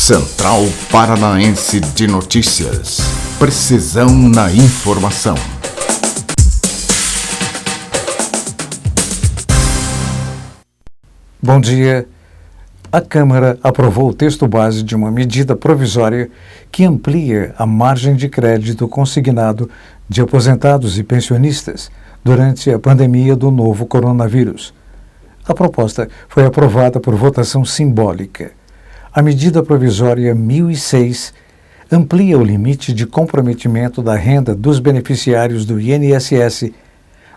Central Paranaense de Notícias. Precisão na informação. Bom dia. A Câmara aprovou o texto base de uma medida provisória que amplia a margem de crédito consignado de aposentados e pensionistas durante a pandemia do novo coronavírus. A proposta foi aprovada por votação simbólica. A medida provisória 1006 amplia o limite de comprometimento da renda dos beneficiários do INSS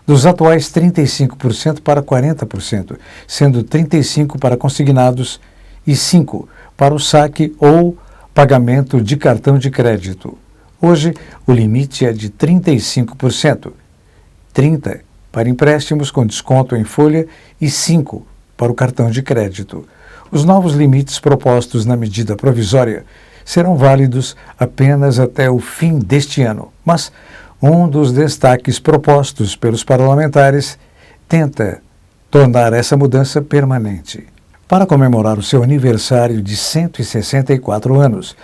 dos atuais 35% para 40%, sendo 35% para consignados e 5% para o saque ou pagamento de cartão de crédito. Hoje, o limite é de 35%, 30% para empréstimos com desconto em folha e 5% para o cartão de crédito. Os novos limites propostos na medida provisória serão válidos apenas até o fim deste ano, mas um dos destaques propostos pelos parlamentares tenta tornar essa mudança permanente. Para comemorar o seu aniversário de 164 anos,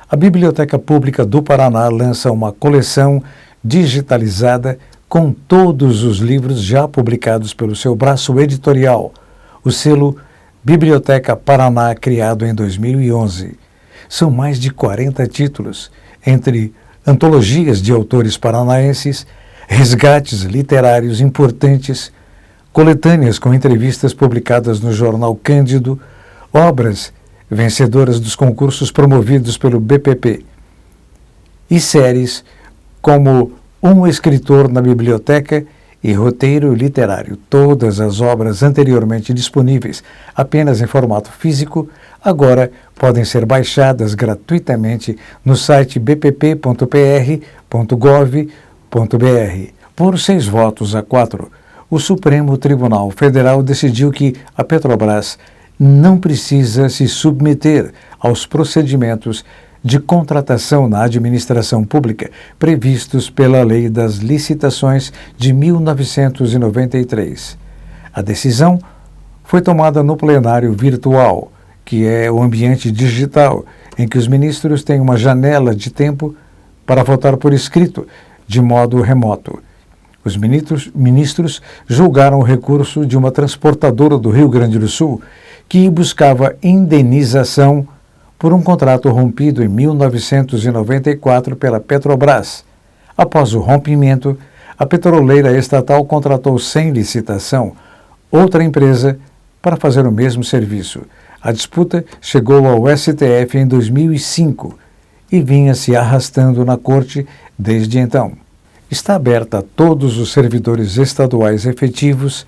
a Biblioteca Pública do Paraná lança uma coleção digitalizada com todos os livros já publicados pelo seu braço editorial, o selo Biblioteca Paraná, criado em 2011. São mais de 40 títulos, entre antologias de autores paranaenses, resgates literários importantes, coletâneas com entrevistas publicadas no jornal Cândido, obras vencedoras dos concursos promovidos pelo BPP e séries como Um Escritor na Biblioteca e Roteiro Literário. Todas as obras anteriormente disponíveis apenas em formato físico agora podem ser baixadas gratuitamente no site bpp.pr.gov.br. Por 6 votos a 4, o Supremo Tribunal Federal decidiu que a Petrobras não precisa se submeter aos procedimentos de contratação na administração pública previstos pela Lei das Licitações de 1993. A decisão foi tomada no plenário virtual, que é o ambiente digital em que os ministros têm uma janela de tempo para votar por escrito, de modo remoto. Os ministros julgaram o recurso de uma transportadora do Rio Grande do Sul que buscava indenização por um contrato rompido em 1994 pela Petrobras. Após o rompimento, a petroleira estatal contratou sem licitação outra empresa para fazer o mesmo serviço. A disputa chegou ao STF em 2005 e vinha se arrastando na corte desde então. Está aberta a todos os servidores estaduais efetivos,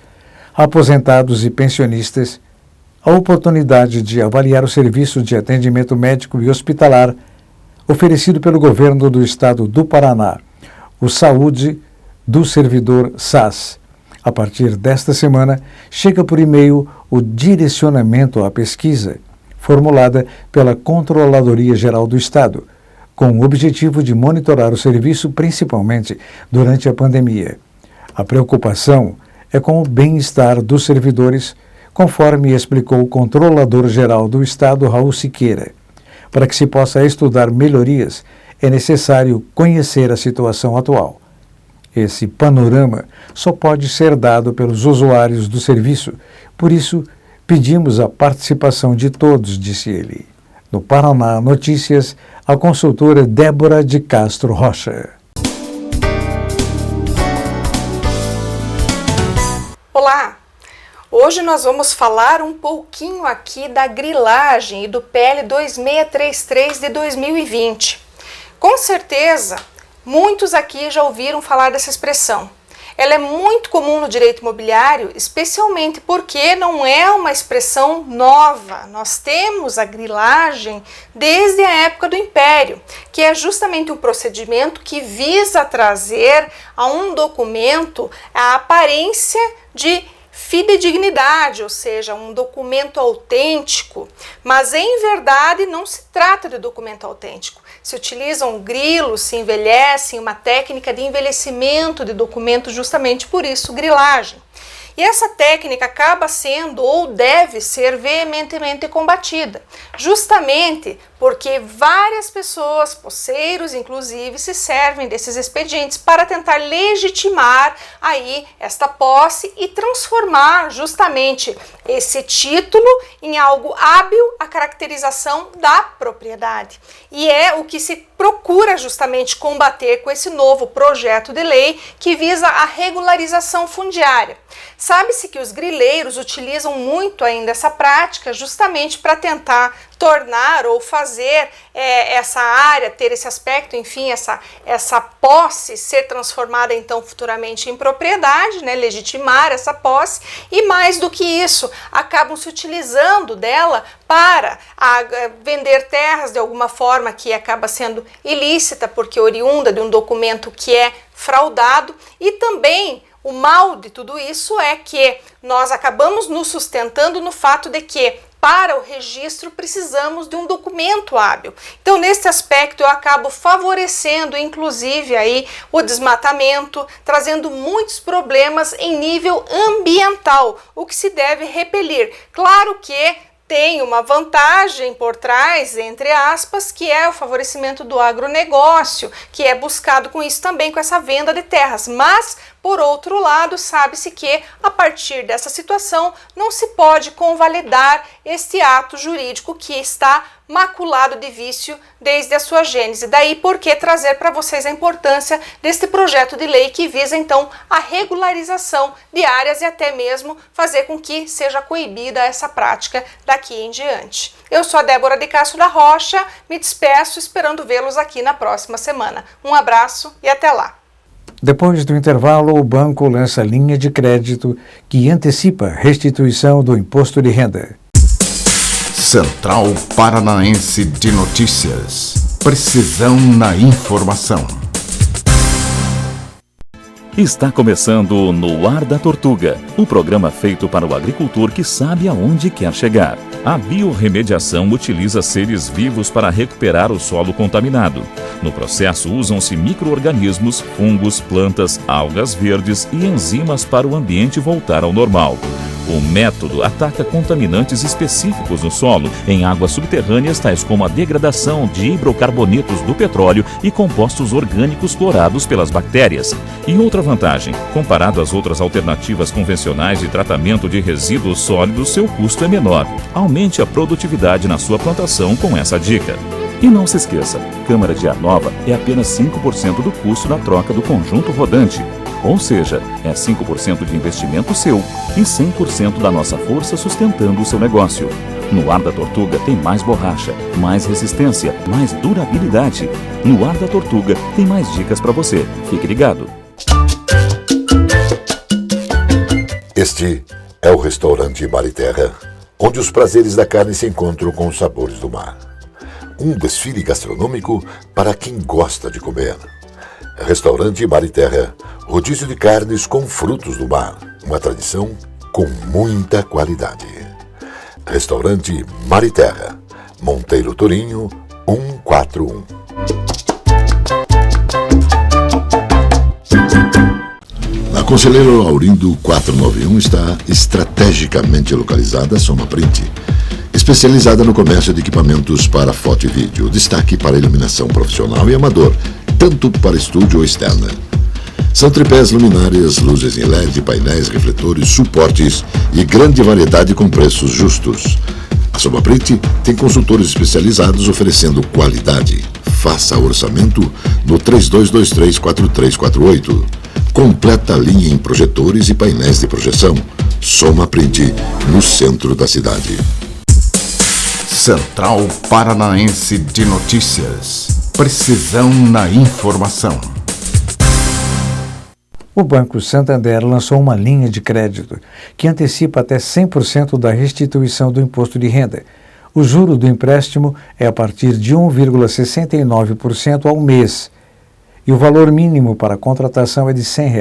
aposentados e pensionistas a oportunidade de avaliar o serviço de atendimento médico e hospitalar oferecido pelo governo do estado do Paraná, o Saúde do Servidor SAS. A partir desta semana, chega por e-mail o direcionamento à pesquisa, formulada pela Controladoria Geral do Estado, com o objetivo de monitorar o serviço principalmente durante a pandemia. A preocupação é com o bem-estar dos servidores, conforme explicou o Controlador-Geral do Estado, Raul Siqueira. Para que se possa estudar melhorias, é necessário conhecer a situação atual. Esse panorama só pode ser dado pelos usuários do serviço, por isso pedimos a participação de todos, disse ele. No Paraná Notícias, a consultora Débora de Castro Rocha. Olá! Hoje nós vamos falar um pouquinho aqui da grilagem e do PL 2633 de 2020. Com certeza, muitos aqui já ouviram falar dessa expressão. Ela é muito comum no direito imobiliário, especialmente porque não é uma expressão nova. Nós temos a grilagem desde a época do Império, que é justamente um procedimento que visa trazer a um documento a aparência de fidedignidade, ou seja, um documento autêntico, mas em verdade não se trata de documento autêntico. Se utilizam grilos, se envelhecem, uma técnica de envelhecimento de documento, justamente por isso, grilagem. E essa técnica acaba sendo ou deve ser veementemente combatida, justamente porque várias pessoas, posseiros inclusive, se servem desses expedientes para tentar legitimar aí esta posse e transformar justamente esse título em algo hábil à caracterização da propriedade. E é o que se procura justamente combater com esse novo projeto de lei que visa a regularização fundiária. Sabe-se que os grileiros utilizam muito ainda essa prática justamente para tentar tornar ou fazer essa área, ter esse aspecto, enfim, essa posse ser transformada então futuramente em propriedade, né, legitimar essa posse, e mais do que isso, acabam se utilizando dela para vender terras de alguma forma que acaba sendo ilícita, porque oriunda de um documento que é fraudado, e também o mal de tudo isso é que nós acabamos nos sustentando no fato de que para o registro precisamos de um documento hábil. Então, nesse aspecto, eu acabo favorecendo, inclusive, aí o desmatamento, trazendo muitos problemas em nível ambiental, o que se deve repelir. Claro que tem uma vantagem por trás, entre aspas, que é o favorecimento do agronegócio, que é buscado com isso também, com essa venda de terras. Mas, por outro lado, sabe-se que, a partir dessa situação, não se pode convalidar este ato jurídico que está maculado de vício desde a sua gênese. Daí por que trazer para vocês a importância deste projeto de lei que visa então a regularização de áreas e até mesmo fazer com que seja coibida essa prática daqui em diante. Eu sou a Débora de Castro da Rocha, me despeço esperando vê-los aqui na próxima semana. Um abraço e até lá! Depois do intervalo, o banco lança linha de crédito que antecipa a restituição do imposto de renda. Central Paranaense de Notícias. Precisão na informação. Está começando No Ar da Tortuga, o programa feito para o agricultor que sabe aonde quer chegar. A biorremediação utiliza seres vivos para recuperar o solo contaminado. No processo, usam-se micro-organismos, fungos, plantas, algas verdes e enzimas para o ambiente voltar ao normal. O método ataca contaminantes específicos no solo, em águas subterrâneas, tais como a degradação de hidrocarbonetos do petróleo e compostos orgânicos clorados pelas bactérias. E outra vantagem, comparado às outras alternativas convencionais de tratamento de resíduos sólidos, seu custo é menor. Aumente a produtividade na sua plantação com essa dica. E não se esqueça, câmara de ar nova é apenas 5% do custo da troca do conjunto rodante. Ou seja, é 5% de investimento seu e 100% da nossa força sustentando o seu negócio. No Ar da Tortuga tem mais borracha, mais resistência, mais durabilidade. No Ar da Tortuga tem mais dicas para você. Fique ligado. Este é o restaurante Mariterra, onde os prazeres da carne se encontram com os sabores do mar. Um desfile gastronômico para quem gosta de comer. Restaurante Mariterra, rodízio de carnes com frutos do mar, uma tradição com muita qualidade. Restaurante Mariterra, Monteiro Torinho, 141. Na Conselheiro Laurindo 491 está estrategicamente localizada a Soma Print, especializada no comércio de equipamentos para foto e vídeo, destaque para iluminação profissional e amador, tanto para estúdio ou externa. São tripés, luminárias, luzes em LED, painéis, refletores, suportes e grande variedade com preços justos. A Soma Print tem consultores especializados oferecendo qualidade. Faça orçamento no 3223-4348. Completa linha em projetores e painéis de projeção. Soma Print, no centro da cidade. Central Paranaense de Notícias. Precisão na informação. O Banco Santander lançou uma linha de crédito que antecipa até 100% da restituição do imposto de renda. O juro do empréstimo é a partir de 1,69% ao mês e o valor mínimo para a contratação é de R$ 100.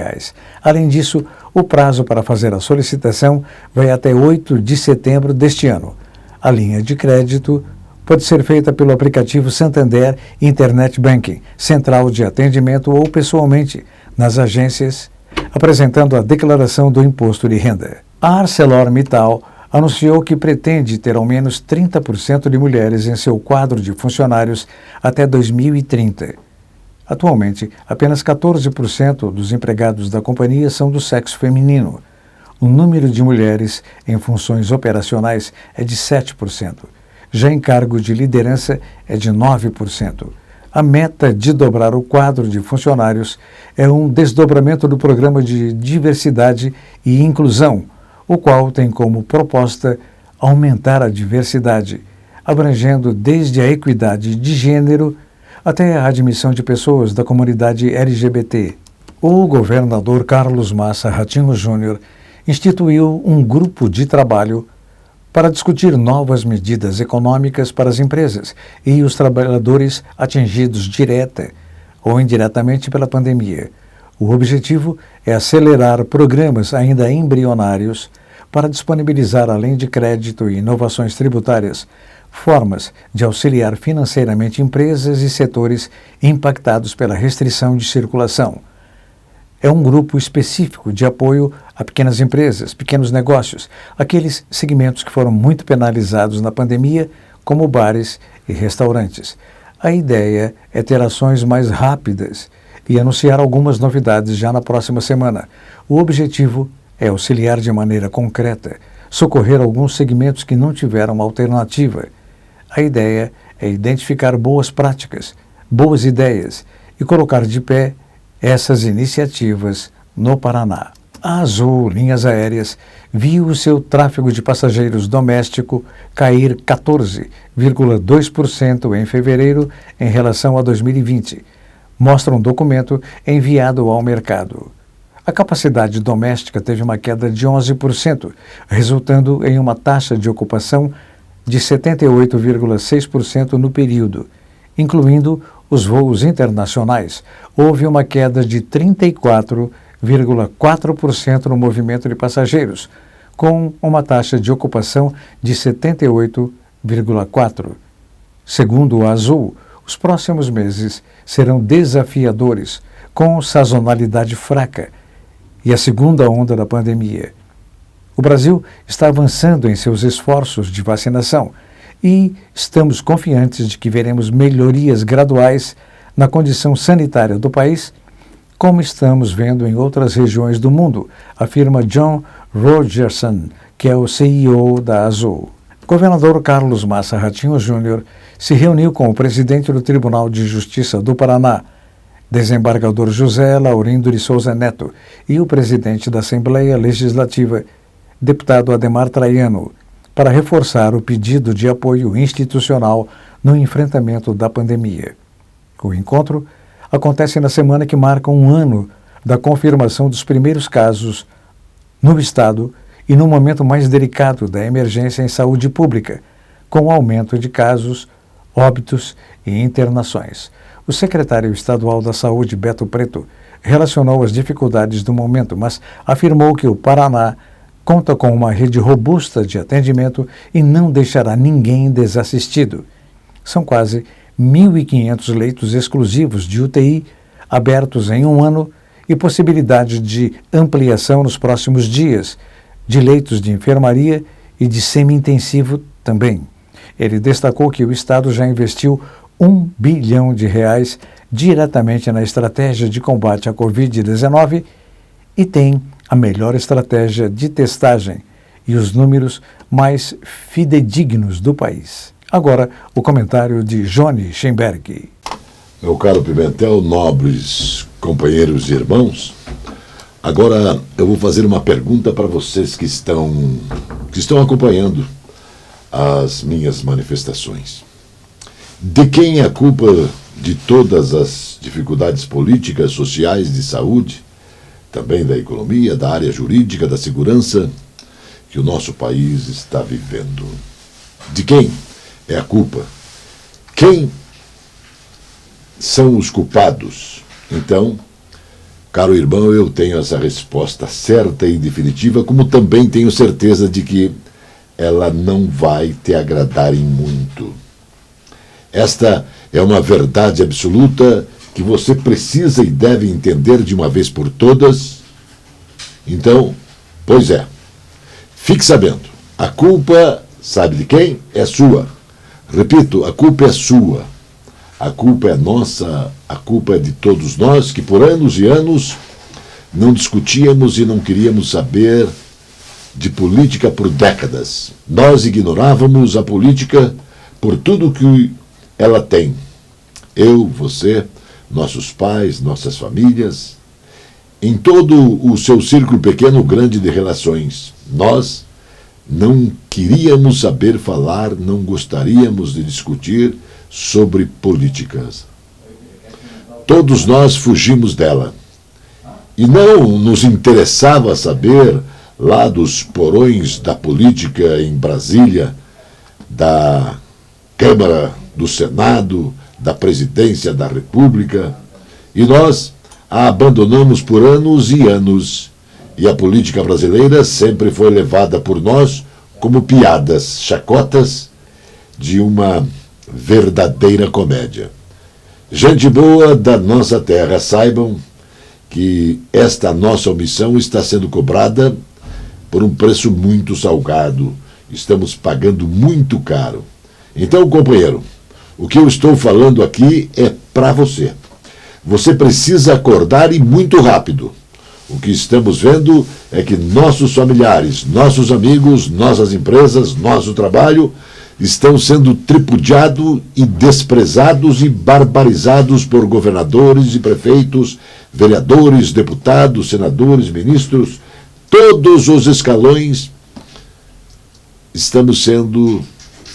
Além disso, o prazo para fazer a solicitação vai até 8 de setembro deste ano. A linha de crédito pode ser feita pelo aplicativo Santander Internet Banking, central de atendimento ou pessoalmente nas agências, apresentando a declaração do imposto de renda. A ArcelorMittal anunciou que pretende ter ao menos 30% de mulheres em seu quadro de funcionários até 2030. Atualmente, apenas 14% dos empregados da companhia são do sexo feminino. O número de mulheres em funções operacionais é de 7%. Já em cargo de liderança é de 9%. A meta de dobrar o quadro de funcionários é um desdobramento do Programa de Diversidade e Inclusão, o qual tem como proposta aumentar a diversidade, abrangendo desde a equidade de gênero até a admissão de pessoas da comunidade LGBT. O governador Carlos Massa Ratinho Júnior instituiu um grupo de trabalho para discutir novas medidas econômicas para as empresas e os trabalhadores atingidos direta ou indiretamente pela pandemia. O objetivo é acelerar programas ainda embrionários para disponibilizar, além de crédito e inovações tributárias, formas de auxiliar financeiramente empresas e setores impactados pela restrição de circulação. É um grupo específico de apoio a pequenas empresas, pequenos negócios, aqueles segmentos que foram muito penalizados na pandemia, como bares e restaurantes. A ideia é ter ações mais rápidas e anunciar algumas novidades já na próxima semana. O objetivo é auxiliar de maneira concreta, socorrer alguns segmentos que não tiveram alternativa. A ideia é identificar boas práticas, boas ideias e colocar de pé essas iniciativas no Paraná. A Azul Linhas Aéreas viu o seu tráfego de passageiros doméstico cair 14,2% em fevereiro em relação a 2020, mostra um documento enviado ao mercado. A capacidade doméstica teve uma queda de 11%, resultando em uma taxa de ocupação de 78,6% no período, incluindo os voos internacionais. Houve uma queda de 34,4% no movimento de passageiros, com uma taxa de ocupação de 78,4%. Segundo a Azul, os próximos meses serão desafiadores, com sazonalidade fraca e a segunda onda da pandemia. O Brasil está avançando em seus esforços de vacinação e estamos confiantes de que veremos melhorias graduais na condição sanitária do país, como estamos vendo em outras regiões do mundo, afirma John Rogerson, que é o CEO da Azul. O governador Carlos Massa Ratinho Júnior se reuniu com o presidente do Tribunal de Justiça do Paraná, desembargador José Laurindo de Souza Neto, e o presidente da Assembleia Legislativa, deputado Ademar Traiano, para reforçar o pedido de apoio institucional no enfrentamento da pandemia. O encontro acontece na semana que marca um ano da confirmação dos primeiros casos no Estado e no momento mais delicado da emergência em saúde pública, com o aumento de casos, óbitos e internações. O secretário estadual da Saúde, Beto Preto, relacionou as dificuldades do momento, mas afirmou que o Paraná conta com uma rede robusta de atendimento e não deixará ninguém desassistido. São quase 1.500 leitos exclusivos de UTI abertos em um ano e possibilidade de ampliação nos próximos dias, de leitos de enfermaria e de semi-intensivo também. Ele destacou que o Estado já investiu R$1 bilhão diretamente na estratégia de combate à Covid-19 e tem a melhor estratégia de testagem e os números mais fidedignos do país. Agora, o comentário de Johnny Schemberg. Meu caro Pimentel, nobres companheiros e irmãos, agora eu vou fazer uma pergunta para vocês que estão acompanhando as minhas manifestações. De quem é a culpa de todas as dificuldades políticas, sociais, de saúde, também da economia, da área jurídica, da segurança que o nosso país está vivendo? De quem é a culpa? Quem são os culpados? Então, caro irmão, eu tenho essa resposta certa e definitiva, como também tenho certeza de que ela não vai te agradar em muito. Esta é uma verdade absoluta que você precisa e deve entender de uma vez por todas. Então, pois é, fique sabendo, A culpa, sabe de quem? É sua. Repito, a culpa é sua. A culpa é nossa, a culpa é de todos nós que por anos e anos não discutíamos e não queríamos saber de política por décadas. Nós ignorávamos a política por tudo que ela tem. Eu, você, nossos pais, nossas famílias, em todo o seu círculo pequeno ou grande de relações. Nós não queríamos saber falar, não gostaríamos de discutir sobre políticas. Todos nós fugimos dela. E não nos interessava saber, lá dos porões da política em Brasília, da Câmara, do Senado, da Presidência da República, e nós a abandonamos por anos e anos, e a política brasileira sempre foi levada por nós como piadas, chacotas de uma verdadeira comédia. Gente boa da nossa terra, saibam que esta nossa omissão está sendo cobrada por um preço muito salgado. Estamos pagando muito caro. Então, companheiro, o que eu estou falando aqui é para você. Você precisa acordar e muito rápido. O que estamos vendo é que nossos familiares, nossos amigos, nossas empresas, nosso trabalho estão sendo tripudiados e desprezados e barbarizados por governadores e prefeitos, vereadores, deputados, senadores, ministros. Todos os escalões estamos sendo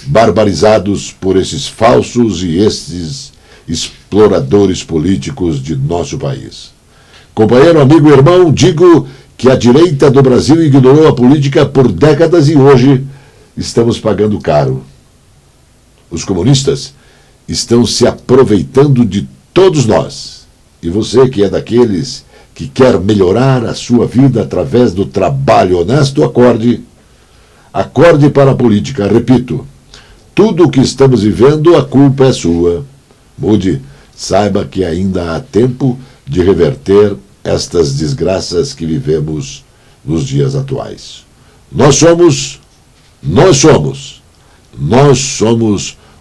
barbarizados por esses falsos e esses exploradores políticos de nosso país. Companheiro, amigo e irmão, digo que a direita do Brasil ignorou a política por décadas e hoje estamos pagando caro. Os comunistas estão se aproveitando de todos nós. E você que é daqueles que quer melhorar a sua vida através do trabalho honesto, acorde para a política. Repito, tudo o que estamos vivendo, a culpa é sua. Mude, saiba que ainda há tempo de reverter estas desgraças que vivemos nos dias atuais. Nós somos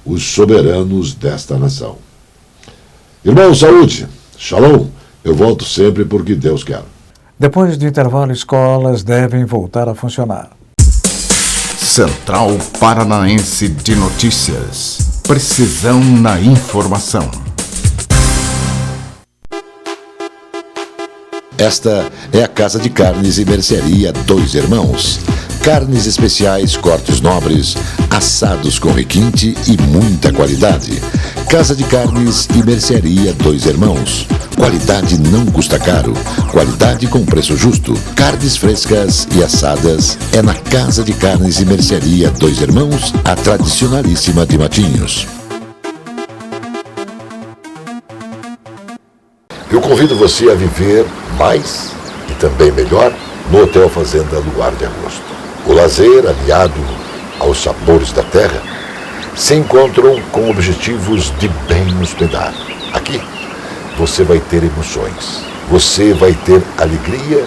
os soberanos desta nação. Irmão, saúde, shalom, eu volto sempre porque Deus quer. Depois do intervalo, escolas devem voltar a funcionar. Central Paranaense de Notícias. Precisão na informação. Esta é a Casa de Carnes e Mercearia Dois Irmãos. Carnes especiais, cortes nobres, assados com requinte e muita qualidade. Casa de Carnes e Mercearia Dois Irmãos. Qualidade não custa caro. Qualidade com preço justo. Carnes frescas e assadas é na Casa de Carnes e Mercearia Dois Irmãos, a tradicionalíssima de Matinhos. Eu convido você a viver mais e também melhor no Hotel Fazenda Luar de Agosto. O lazer, aliado aos sabores da terra, se encontram com objetivos de bem hospedar. Aqui você vai ter emoções, você vai ter alegria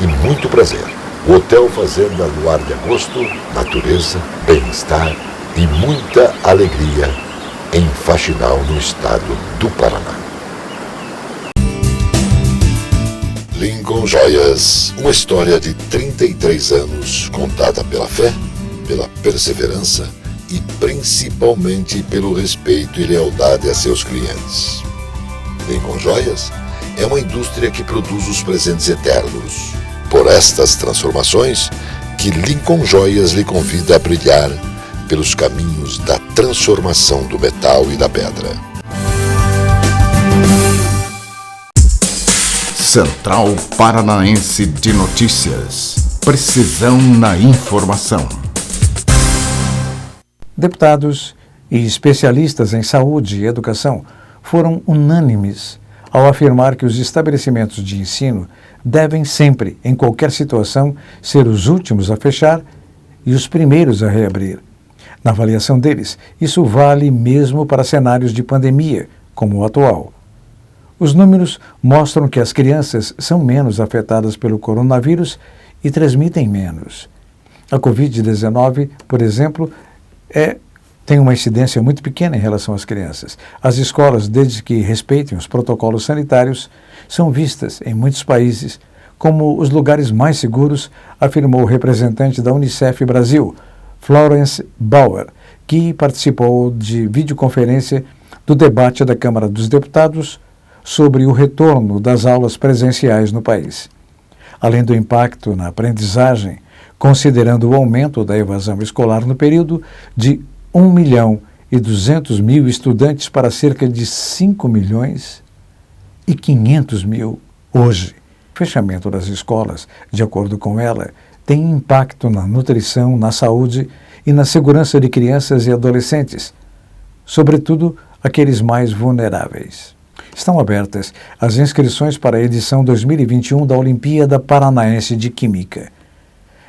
e muito prazer. O Hotel Fazenda Luar de Agosto, natureza, bem-estar e muita alegria em Faxinal, no estado do Paraná. Lincoln Joias, uma história de 33 anos contada pela fé, pela perseverança e principalmente pelo respeito e lealdade a seus clientes. Lincoln Joias é uma indústria que produz os presentes eternos. Por estas transformações que Lincoln Joias lhe convida a brilhar pelos caminhos da transformação do metal e da pedra. Central Paranaense de Notícias. Precisão na informação. Deputados e especialistas em saúde e educação foram unânimes ao afirmar que os estabelecimentos de ensino devem sempre, em qualquer situação, ser os últimos a fechar e os primeiros a reabrir. Na avaliação deles, isso vale mesmo para cenários de pandemia, como o atual. Os números mostram que as crianças são menos afetadas pelo coronavírus e transmitem menos. A Covid-19, por exemplo, tem uma incidência muito pequena em relação às crianças. As escolas, desde que respeitem os protocolos sanitários, são vistas em muitos países como os lugares mais seguros, afirmou o representante da Unicef Brasil, Florence Bauer, que participou de videoconferência do debate da Câmara dos Deputados sobre o retorno das aulas presenciais no país. Além do impacto na aprendizagem, considerando o aumento da evasão escolar no período de 1.200.000 estudantes para cerca de 5.500.000 hoje. O fechamento das escolas, de acordo com ela, tem impacto na nutrição, na saúde e na segurança de crianças e adolescentes, sobretudo aqueles mais vulneráveis. Estão abertas as inscrições para a edição 2021 da Olimpíada Paranaense de Química.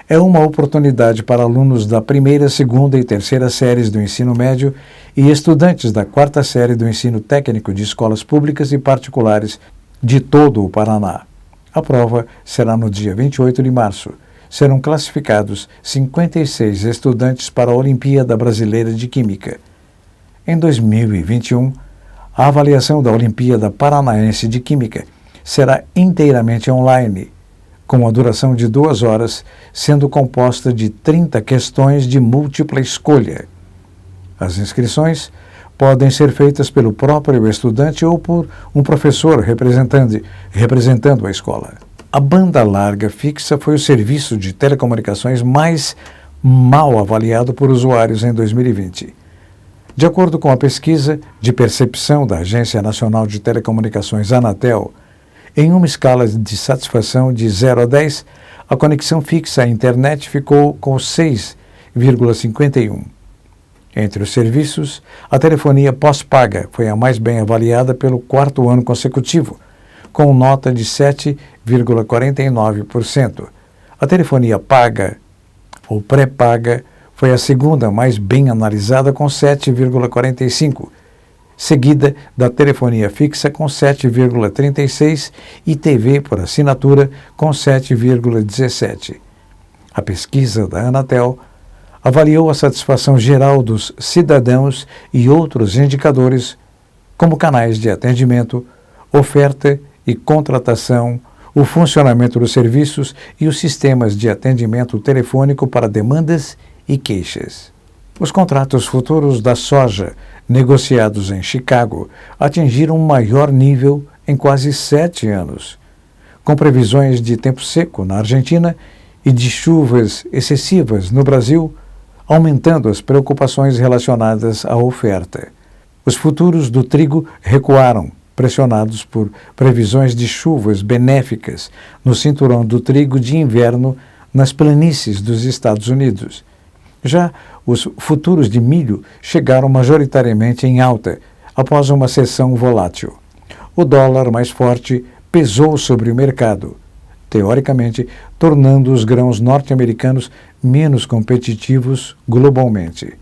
É uma oportunidade para alunos da primeira, segunda e terceira séries do ensino médio e estudantes da quarta série do ensino técnico de escolas públicas e particulares de todo o Paraná. A prova será no dia 28 de março. Serão classificados 56 estudantes para a Olimpíada Brasileira de Química. Em 2021, a avaliação da Olimpíada Paranaense de Química será inteiramente online, com a duração de 2 horas, sendo composta de 30 questões de múltipla escolha. As inscrições podem ser feitas pelo próprio estudante ou por um professor representando a escola. A banda larga fixa foi o serviço de telecomunicações mais mal avaliado por usuários em 2020. De acordo com a pesquisa de percepção da Agência Nacional de Telecomunicações, Anatel, em uma escala de satisfação de 0 a 10, a conexão fixa à internet ficou com 6,51. Entre os serviços, a telefonia pós-paga foi a mais bem avaliada pelo 4º ano consecutivo, com nota de 7,49%. A telefonia paga ou pré-paga foi a segunda mais bem analisada, com 7,45%, seguida da telefonia fixa com 7,36% e TV por assinatura com 7,17%. A pesquisa da Anatel avaliou a satisfação geral dos cidadãos e outros indicadores, como canais de atendimento, oferta e contratação, o funcionamento dos serviços e os sistemas de atendimento telefônico para demandas e queixas. Os contratos futuros da soja, negociados em Chicago, atingiram um maior nível em quase 7 anos, com previsões de tempo seco na Argentina e de chuvas excessivas no Brasil, aumentando as preocupações relacionadas à oferta. Os futuros do trigo recuaram, pressionados por previsões de chuvas benéficas no cinturão do trigo de inverno nas planícies dos Estados Unidos. Já os futuros de milho chegaram majoritariamente em alta, após uma sessão volátil. O dólar mais forte pesou sobre o mercado, teoricamente tornando os grãos norte-americanos menos competitivos globalmente.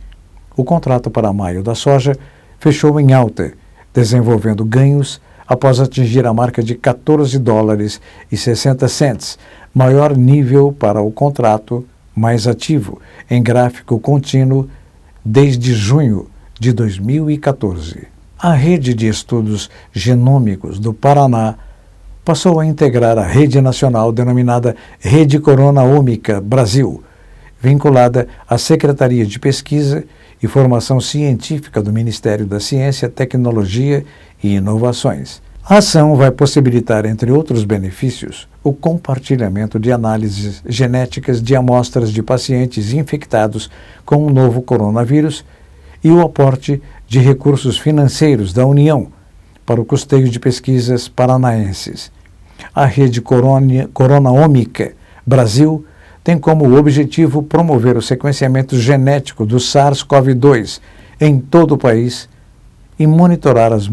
O contrato para maio da soja fechou em alta, desenvolvendo ganhos após atingir a marca de $14,60, maior nível para o contrato mais ativo em gráfico contínuo desde junho de 2014. A Rede de Estudos Genômicos do Paraná passou a integrar a rede nacional denominada Rede Corona-Ômica Brasil, vinculada à Secretaria de Pesquisa e Formação Científica do Ministério da Ciência, Tecnologia e Inovações. A ação vai possibilitar, entre outros benefícios, o compartilhamento de análises genéticas de amostras de pacientes infectados com o novo coronavírus e o aporte de recursos financeiros da União para o custeio de pesquisas paranaenses. A Rede Corona-Ômica Brasil tem como objetivo promover o sequenciamento genético do SARS-CoV-2 em todo o país e monitorar as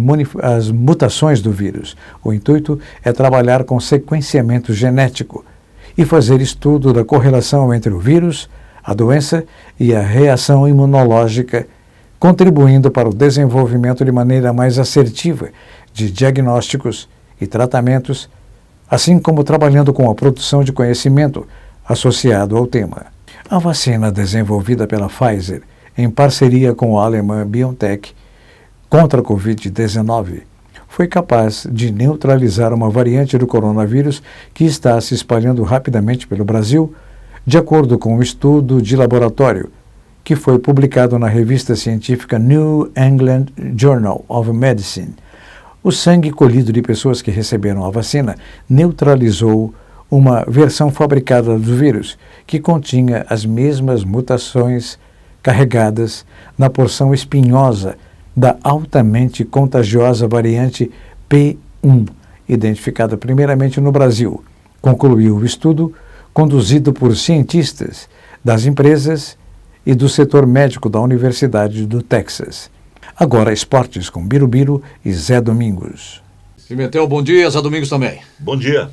mutações do vírus. O intuito é trabalhar com sequenciamento genético e fazer estudo da correlação entre o vírus, a doença e a reação imunológica, contribuindo para o desenvolvimento de maneira mais assertiva de diagnósticos e tratamentos, assim como trabalhando com a produção de conhecimento associado ao tema. A vacina desenvolvida pela Pfizer, em parceria com a alemã BioNTech, contra a Covid-19, foi capaz de neutralizar uma variante do coronavírus que está se espalhando rapidamente pelo Brasil, de acordo com um estudo de laboratório que foi publicado na revista científica New England Journal of Medicine. O sangue colhido de pessoas que receberam a vacina neutralizou uma versão fabricada do vírus, que continha as mesmas mutações carregadas na porção espinhosa da altamente contagiosa variante P1, identificada primeiramente no Brasil, concluiu o estudo conduzido por cientistas das empresas e do setor médico da Universidade do Texas. Agora, esportes com Birubiru e Zé Domingos. Pimentel, bom dia. Zé Domingos também. Bom dia.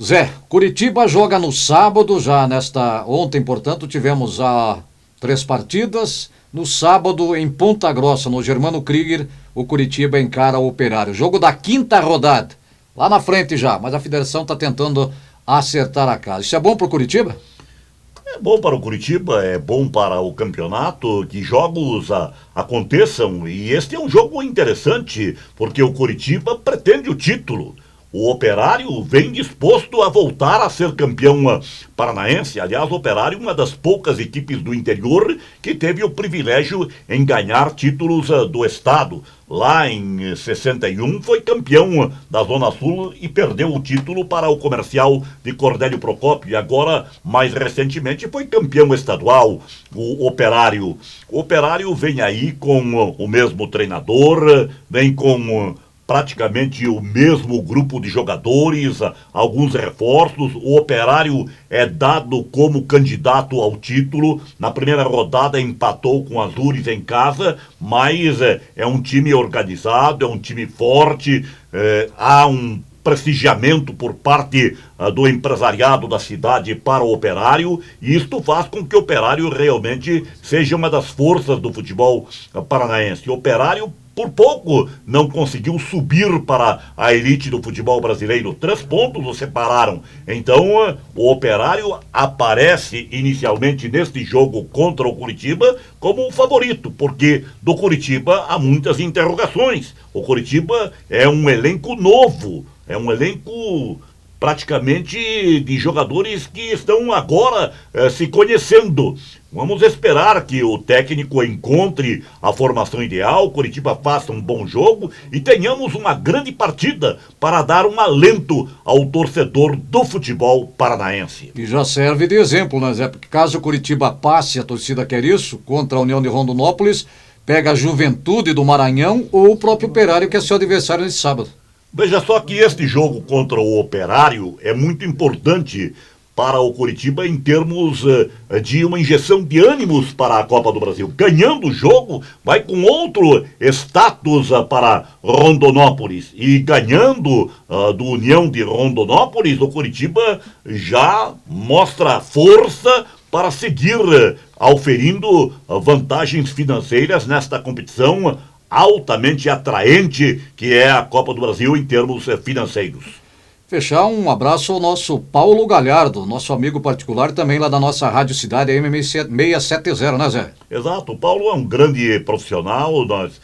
Zé, Curitiba joga no sábado, ontem, portanto, tivemos 3 partidas. No sábado, em Ponta Grossa, no Germano Krieger, o Curitiba encara o Operário. Jogo da 5ª rodada, lá na frente já, mas a federação está tentando acertar a casa. Isso é bom para o Curitiba? É bom para o Curitiba, é bom para o campeonato, que jogos aconteçam, e este é um jogo interessante, porque o Curitiba pretende o título. O Operário vem disposto a voltar a ser campeão paranaense. Aliás, o Operário, uma das poucas equipes do interior que teve o privilégio em ganhar títulos do estado. Lá em 61 foi campeão da Zona Sul e perdeu o título para o Comercial de Cordélio Procópio. E agora, mais recentemente, foi campeão estadual, o Operário. O Operário vem aí com o mesmo treinador, vem com praticamente o mesmo grupo de jogadores, alguns reforços. O Operário é dado como candidato ao título. Na primeira rodada empatou com as Azures em casa, mas é um time organizado, é um time forte, há um prestigiamento por parte do empresariado da cidade para o Operário, e isto faz com que o Operário realmente seja uma das forças do futebol paranaense. O Operário por pouco não conseguiu subir para a elite do futebol brasileiro. 3 pontos o separaram. Então, o Operário aparece inicialmente neste jogo contra o Curitiba como o favorito, porque do Curitiba há muitas interrogações. O Curitiba é um elenco novo, é um elenco praticamente de jogadores que estão agora se conhecendo. Vamos esperar que o técnico encontre a formação ideal, o Curitiba faça um bom jogo e tenhamos uma grande partida para dar um alento ao torcedor do futebol paranaense. E já serve de exemplo, né, Zé? Porque caso o Curitiba passe, a torcida quer isso, contra a União de Rondonópolis, pega a Juventude do Maranhão ou o próprio Operário, que é seu adversário nesse sábado. Veja só que este jogo contra o Operário é muito importante para o Curitiba em termos de uma injeção de ânimos para a Copa do Brasil. Ganhando o jogo, vai com outro status para Rondonópolis. E ganhando do União de Rondonópolis, o Curitiba já mostra força para seguir auferindo vantagens financeiras nesta competição altamente atraente que é a Copa do Brasil em termos financeiros. Fechar, um abraço ao nosso Paulo Galhardo, nosso amigo particular também lá da nossa Rádio Cidade, AM670, né, Zé? Exato, o Paulo é um grande profissional, nós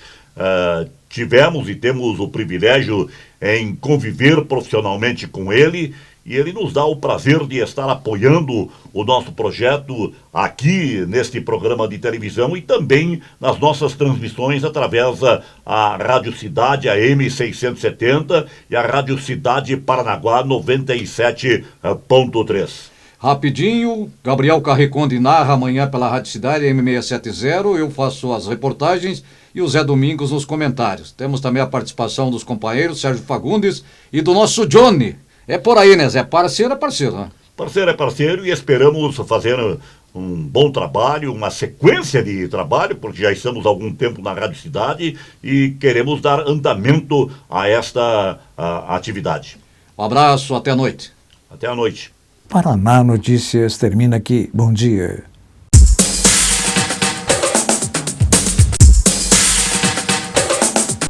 tivemos e temos o privilégio em conviver profissionalmente com ele, e ele nos dá o prazer de estar apoiando o nosso projeto aqui neste programa de televisão e também nas nossas transmissões através da Rádio Cidade, a AM670 e a Rádio Cidade Paranaguá 97.3. Rapidinho, Gabriel Carreconde narra amanhã pela Rádio Cidade, AM670, eu faço as reportagens e o Zé Domingos nos comentários. Temos também a participação dos companheiros Sérgio Fagundes e do nosso Johnny. É por aí, né, Zé? Parceiro é parceiro, né? Parceiro é parceiro e esperamos fazer um bom trabalho, uma sequência de trabalho, porque já estamos há algum tempo na Rádio Cidade e queremos dar andamento a esta atividade. Um abraço, até a noite. Até a noite. Paraná Notícias termina aqui. Bom dia.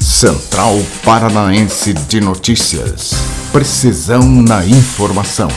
Central Paranaense de Notícias. Precisão na informação.